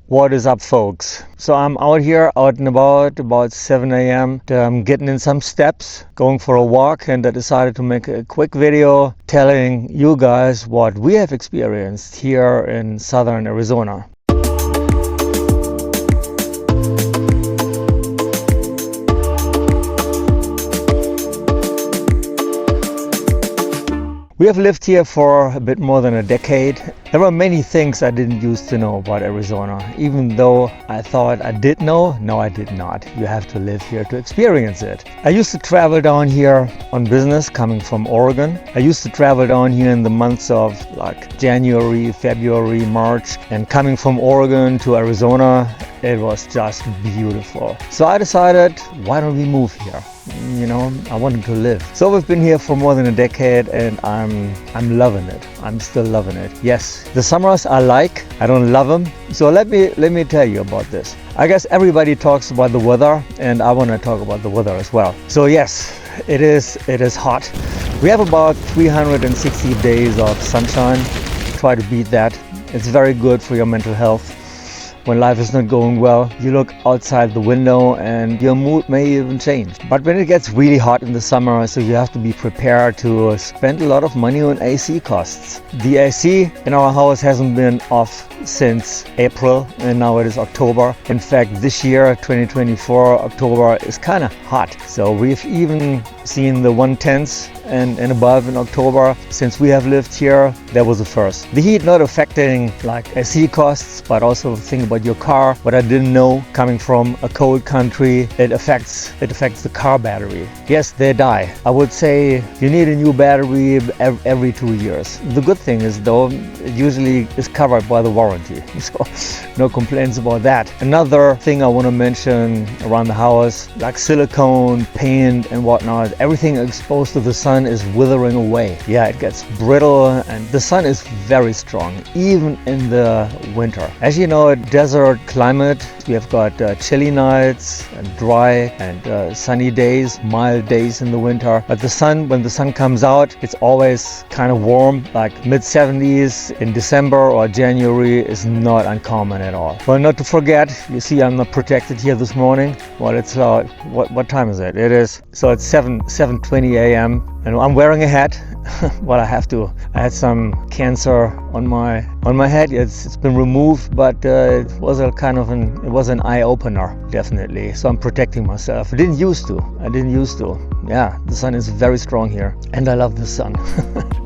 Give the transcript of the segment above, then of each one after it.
What is up, folks? So I'm out here, out and about 7 a.m. I'm getting in some steps, going for a walk, and I decided to make a quick video telling you guys what we have experienced here in southern Arizona. We have lived here for a bit more than a decade. There were many things I didn't used to know about Arizona. Even though I thought I did know, no, I did not. You have to live here to experience it. I used to travel down here on business coming from Oregon. I used to travel down here in the months of like January, February, March, and coming from Oregon to Arizona, it was just beautiful. So I decided, why don't we move here? You know, I wanted to live. So we've been here for more than a decade and I'm loving it. I'm still loving it. Yes, the summers I like, I don't love them. So let me tell you about this. I guess everybody talks about the weather and I want to talk about the weather as well. So yes, it is hot. We have about 360 days of sunshine. Try to beat that. It's very good for your mental health. When life is not going well, you look outside the window and your mood may even change. But when it gets really hot in the summer, so you have to be prepared to spend a lot of money on AC costs. The AC in our house hasn't been off since April and now it is October. In fact, this year, 2024, October is kind of hot. So we've even seen the 110s and above in October. Since we have lived here, that was the first. The heat not affecting like AC costs, but also think about your car. What I didn't know, coming from a cold country, it affects the car battery. Yes, they die. I would say you need a new battery every 2 years. The good thing is though, it usually is covered by the warranty. So no complaints about that. Another thing I want to mention around the house, like silicone, paint and whatnot, everything exposed to the sun is withering away. Yeah, it gets brittle and the sun is very strong, even in the winter. As you know, a desert climate, we have got chilly nights and dry and sunny days, mild days in the winter. But the sun, when the sun comes out, it's always kind of warm, like mid-70s in December or January is not uncommon at all. Well, not to forget, you see I'm not protected here this morning. Well, it's what time is it? It's 7:20 a.m. and I'm wearing a hat. Well, I have to. I had some cancer on my head. It's been removed, but it was an eye opener, definitely. So I'm protecting myself. I didn't used to. Yeah, the sun is very strong here, and I love the sun.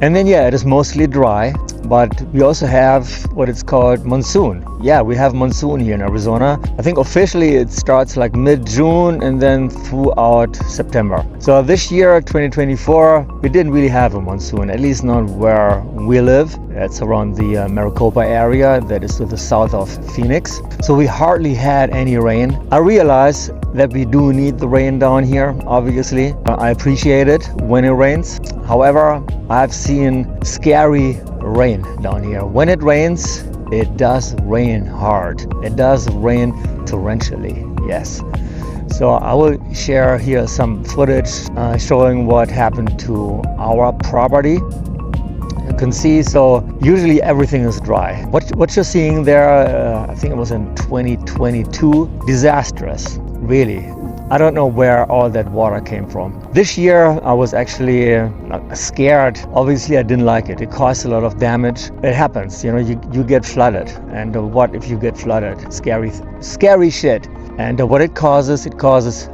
And then yeah, it is mostly dry, but we also have what it's called monsoon. Yeah, we have monsoon here in Arizona. I think officially it starts like mid-June and then throughout September. So this year, 2024, we didn't really have a monsoon, at least not where we live. It's around the Maricopa area, that is to the south of Phoenix. So we hardly had any rain. I realize that we do need the rain down here, obviously. I appreciate it when it rains. However, I've seen scary rain down here. When it rains, it does rain hard. It does rain torrentially, yes. So I will share here some footage showing what happened to our property. You can see, so usually everything is dry. What you're seeing there, I think it was in 2022, disastrous, really. I don't know where all that water came from. This year I was actually scared. Obviously I didn't like it. It caused a lot of damage. It happens, you know, you get flooded. And what if you get flooded? Scary shit. And what it causes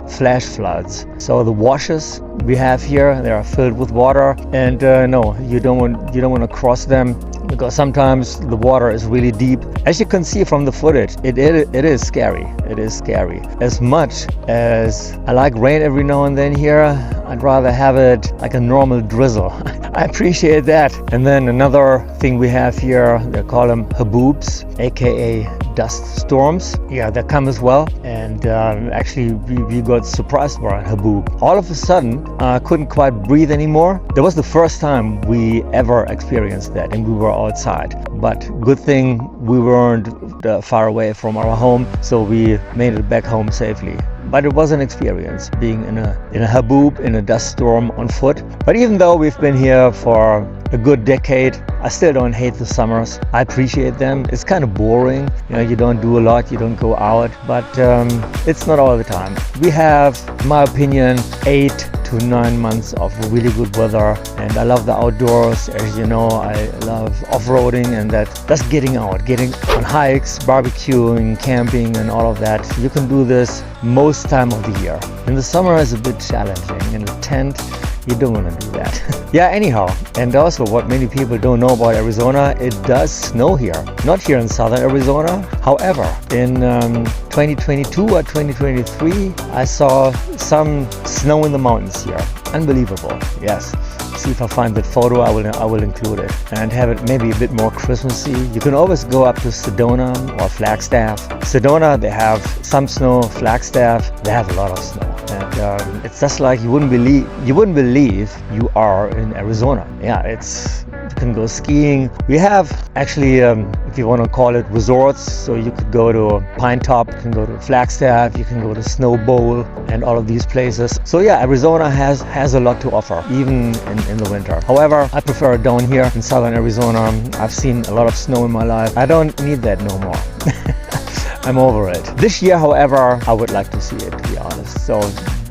flash floods. So the washes we have here, they are filled with water, and no, you don't want to cross them because sometimes the water is really deep. As you can see from the footage, it is scary. It is scary. As much as I like rain every now and then here, I'd rather have it like a normal drizzle. I appreciate that. And then another thing we have here, they call them haboobs, aka dust storms. Yeah, that come as well. And actually we got surprised by a haboob. All of a sudden, I couldn't quite breathe anymore. That was the first time we ever experienced that, and we were outside. But good thing we weren't far away from our home, so we made it back home safely. but it was an experience being in a haboob, in a dust storm on foot. But even though we've been here for a good decade, I still don't hate the summers. I appreciate them. It's kind of boring. You don't do a lot, you don't go out, but it's not all the time. We have, in my opinion, 8 to 9 months of really good weather, and I love the outdoors. As you know, I love off-roading, and that's getting out, getting on hikes, barbecuing, camping, and all of that. You can do this most time of the year. In the summer is a bit challenging. In a tent, you don't want to do that. Yeah, anyhow, and also what many people don't know about Arizona, it does snow here. Not here in southern Arizona. However, in 2022 or 2023, I saw some snow in the mountains here. Unbelievable, yes. See if I find that photo, I will include it and have it maybe a bit more Christmassy. You can always go up to Sedona or Flagstaff. Sedona, they have some snow. Flagstaff, they have a lot of snow. And it's just like you wouldn't believe you are in Arizona. Yeah, you can go skiing. We have actually, if you want to call it, resorts. So you could go to Pine Top, you can go to Flagstaff, you can go to Snow Bowl, and all of these places. So yeah, Arizona has a lot to offer, even in the winter. However, I prefer it down here in southern Arizona. I've seen a lot of snow in my life. I don't need that no more. I'm over it. This year, however, I would like to see it, to be honest. So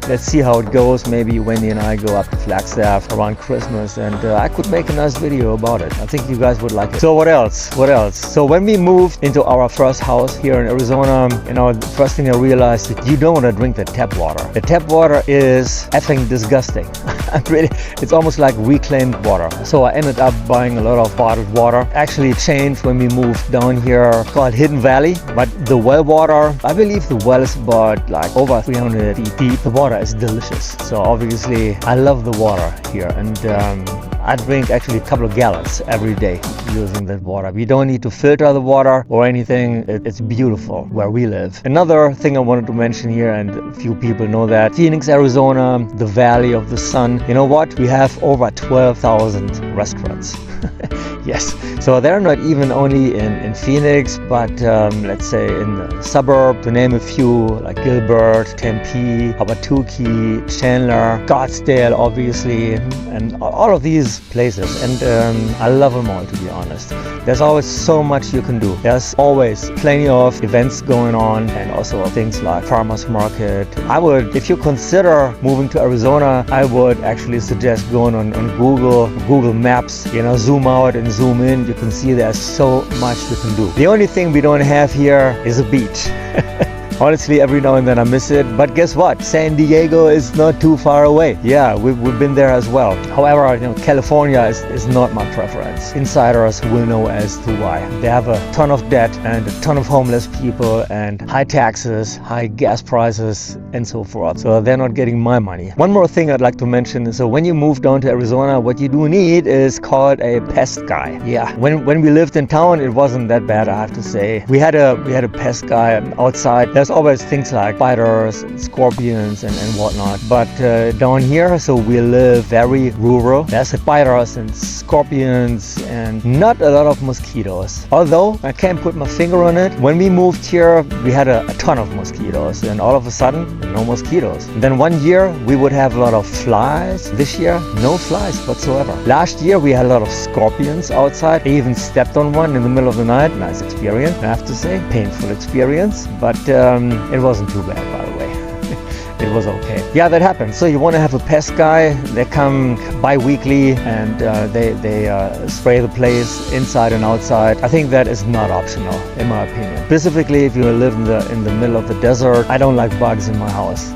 let's see how it goes. Maybe Wendy and I go up to Flagstaff around Christmas, and I could make a nice video about it. I think you guys would like it. So what else? So when we moved into our first house here in Arizona, the first thing I realized is you don't want to drink the tap water. The tap water is effing disgusting. It's almost like reclaimed water. So I ended up buying a lot of bottled water. Actually changed when we moved down here. It's called Hidden Valley, but the well water, I believe the well is about like over 300 feet deep. The water is delicious. So obviously I love the water here, and I drink actually a couple of gallons every day using that water. We don't need to filter the water or anything. It's beautiful where we live. Another thing I wanted to mention here, and a few people know that, Phoenix, Arizona, the Valley of the Sun. You know what? We have over 12,000 restaurants. Yes, so they're not even only in Phoenix, but let's say in the suburb, to name a few, like Gilbert, Tempe, Albuquerque, Chandler, Scottsdale, obviously, and all of these places. And I love them all, to be honest. There's always so much you can do. There's always plenty of events going on, and also things like farmers market. I would, if you consider moving to Arizona, I would actually suggest going on Google Maps, zoom out and zoom in. You can see there's so much you can do. The only thing we don't have here is a beach. Honestly, every now and then I miss it, but guess what? San Diego is not too far away. Yeah, we've been there as well. However, California is not my preference. Insiders will know as to why. They have a ton of debt and a ton of homeless people and high taxes, high gas prices, and so forth. So they're not getting my money. One more thing I'd like to mention is, so when you move down to Arizona, what you do need is called a pest guy. Yeah, when we lived in town, it wasn't that bad, I have to say. We had a pest guy outside. There's always things like spiders, scorpions, and whatnot. But down here, so we live very rural. There's spiders and scorpions and not a lot of mosquitoes. Although I can't put my finger on it. When we moved here, we had a ton of mosquitoes, and all of a sudden, no mosquitoes. And then one year we would have a lot of flies. This year, no flies whatsoever. Last year we had a lot of scorpions outside. I even stepped on one in the middle of the night. Nice experience, I have to say. Painful experience, but it wasn't too bad, by the way. It was okay. Yeah, that happens. So you want to have a pest guy. They come bi-weekly, and they spray the place inside and outside. I think that is not optional, in my opinion. Specifically, if you live in the middle of the desert, I don't like bugs in my house.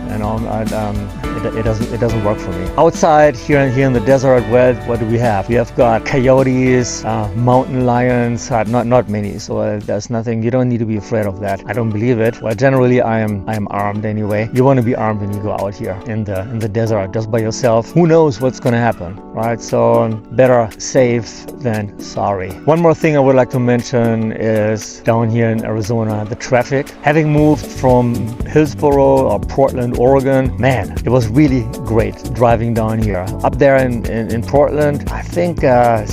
It doesn't work for me. Outside here in the desert, well, what do we have? We have got coyotes, mountain lions. Not many. So there's nothing. You don't need to be afraid of that. I don't believe it. Well, generally I am armed anyway. You want to be armed alarm when you go out here in the desert just by yourself. Who knows what's going to happen, right? So better safe than sorry. One more thing I would like to mention is down here in Arizona, the traffic. Having moved from Hillsboro or Portland, Oregon, man, it was really great driving down here. Up there in Portland, I think the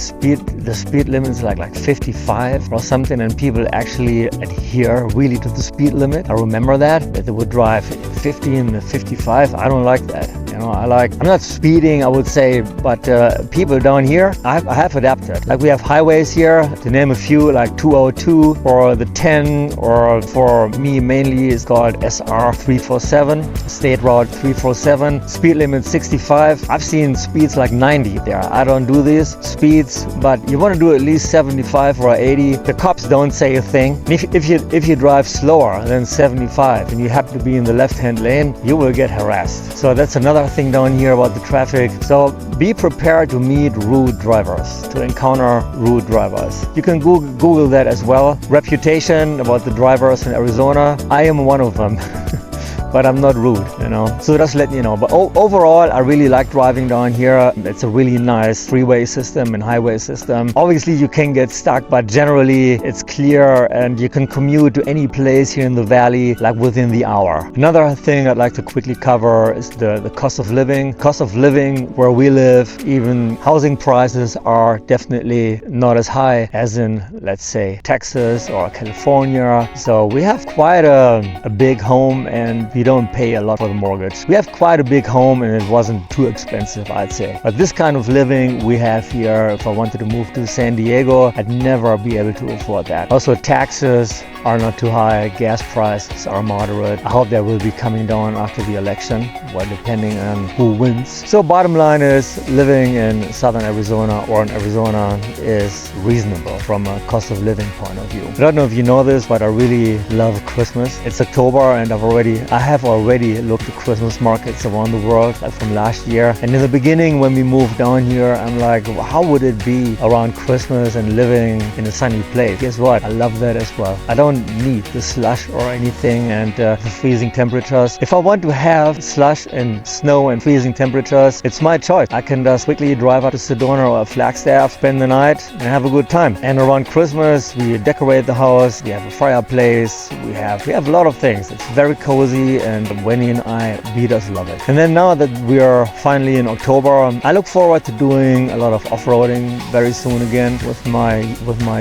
speed limit is like 55 or something, and people actually adhere really to the speed limit. I remember that they would drive 50 and 55. I don't like that. I'm not speeding, I would say, but people down here, I have adapted. Like we have highways here, to name a few, like 202 or the 10, or for me mainly it's called SR 347, State Route 347, speed limit 65. I've seen speeds like 90 there. I don't do these speeds, but you want to do at least 75 or 80. The cops don't say a thing. If you drive slower than 75 and you happen to be in the left-hand lane, you will get harassed. So that's another thing down here about the traffic. So be prepared to meet rude drivers, to encounter rude drivers. You can Google that as well. Reputation about the drivers in Arizona. I am one of them. But I'm not rude, so just let you know. But overall, I really like driving down here. It's a really nice freeway system and highway system. Obviously you can get stuck, but generally it's clear and you can commute to any place here in the valley like within the hour. Another thing I'd like to quickly cover is the cost of living. Cost of living where we live, even housing prices are definitely not as high as in, let's say, Texas or California. So we have quite a big home, and you don't pay a lot for the mortgage. We have quite a big home and it wasn't too expensive, I'd say. But this kind of living we have here, if I wanted to move to San Diego, I'd never be able to afford that. Also, taxes are not too high, gas prices are moderate. I hope that will be coming down after the election, well, depending on who wins. So bottom line is, living in southern Arizona or in Arizona is reasonable from a cost of living point of view. I don't know if you know this, but I really love Christmas. It's October and I have already looked at Christmas markets around the world, like from last year. And in the beginning, when we moved down here, I'm like, well, how would it be around Christmas and living in a sunny place? Guess what? I love that as well. I don't need the slush or anything and the freezing temperatures. If I want to have slush and snow and freezing temperatures, it's my choice. I can just quickly drive up to Sedona or Flagstaff, spend the night and have a good time. And around Christmas, we decorate the house, we have a fireplace, we have a lot of things. It's very cozy, and Wendy and we just love it. And then now that we are finally in October, I look forward to doing a lot of off-roading very soon again with my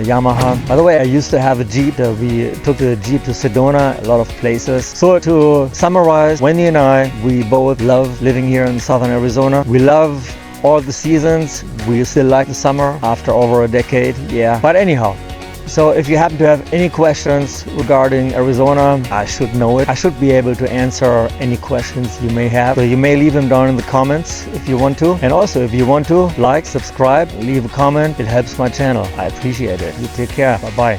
Yamaha. By the way, I used to have a Jeep. We took the Jeep to Sedona, a lot of places. So to summarize, Wendy and we both love living here in southern Arizona. We love all the seasons. We still like the summer after over a decade. Yeah. But anyhow, so if you happen to have any questions regarding Arizona, I should know it. I should be able to answer any questions you may have. So you may leave them down in the comments if you want to. And also, if you want to, like, subscribe, leave a comment. It helps my channel. I appreciate it. You take care. Bye-bye.